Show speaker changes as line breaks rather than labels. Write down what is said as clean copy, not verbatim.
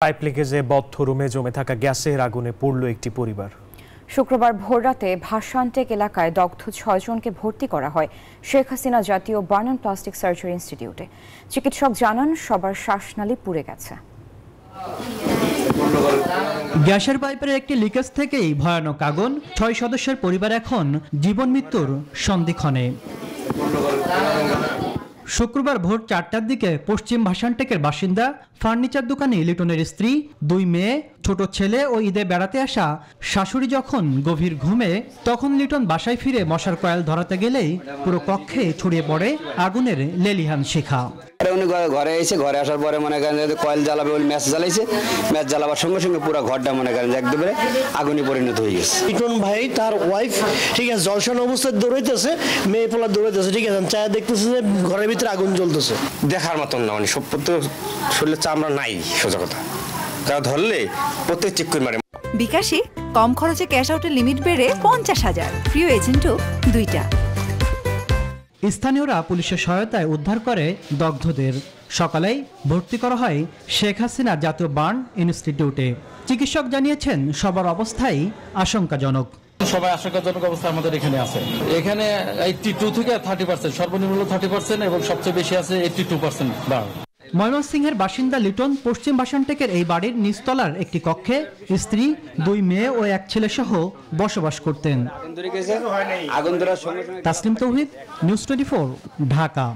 Pipe লিকেজে বদ্ধ রুমে জমে থাকা গ্যাসের আগুনে পুড়ল একটি পরিবার।
শুক্রবার ভোররাতে ভাসানটেক এলাকায় দগ্ধ 6 জনকে ভর্তি করা হয় শেখ হাসিনা জাতীয় বার্ন অ্যান্ড প্লাস্টিক সার্জারি ইনস্টিটিউটে। চিকিৎসক জানান সবার শ্বাসনালী পুড়ে গেছে।
গ্যাসের পাইপের একটি লিকেজ থেকেই ভয়ানক আগুন। 6 সদস্যের পরিবার এখন জীবন মৃত্যুর সন্ধিক্ষণে। শুক্রবার ভোর 4টার দিকে পশ্চিম ভাসানটেকের বাসিন্দা ফার্নিচার দোকানে লিটনের স্ত্রী, 2 মেয়ে, ছোট ছেলে ও ঈদে বেড়াতে আসা শাশুড়ি যখন গভীর ঘুমে, তখন লিটন বাসায় ফিরে মশার কয়েল ধরাতে গেলেই পুরো কক্ষে ছড়িয়ে পড়ে আগুনের লেলিহান শিখা।
উনি ঘরে এসে ঘরে আসার পরে মনে করেন কয়েল জ্বালাবে বলে ম্যাচ জ্বালাইছে, ম্যাচ জ্বালাবার সঙ্গে সঙ্গে পুরো ঘরটা মনে করেন একদমে আগুনে পরিণত হয়ে গেছে।
লিটন ভাই তার ওয়াইফ ঠিক আছে জলসান অবস্থায় দৌড়াইতেছে, মেয়ে পোলা দৌড়াইতেছে, ঠিক আছে চায়া দেখতেছে যে ঘরের ভিতরে আগুন জ্বলতেছে।
দেখার মতন না, মানে সব শরীরের চামড়া নাই, সোজা কথা। তারা ধরলে প্রত্যেক চেক করে মারে।
বিকাশে কম খরচে ক্যাশ আউটের লিমিট বেড়ে 50,000, প্রিয় এজেন্টও 2টা।
স্থানীয়রা পুলিশের সহায়তায় উদ্ধার করে দগ্ধদের। সকালেই ভর্তি করা হয় শেখ হাসিনা জাতীয় বার্ন ইনস্টিটিউটে। চিকিৎসক জানিয়েছেন সবার অবস্থাই আশঙ্কাজনক।
সবাই আশঙ্কাজনক অবস্থা আমাদের এখানে আছে। এখানে 82 থেকে 30%, সর্বনিম্ন 30% এবং সবচেয়ে বেশি আছে 82% বার্ন।
ময়মনসিংহের বাসিন্দা লিটন পশ্চিম ভাসানটেকের এই বাড়ির নিচতলার একটি কক্ষে স্ত্রী, 2 মেয়ে ও 1 ছেলে সহ বসবাস করতেন। তাসলিম তৌহিদ, নিউজ 24, ঢাকা।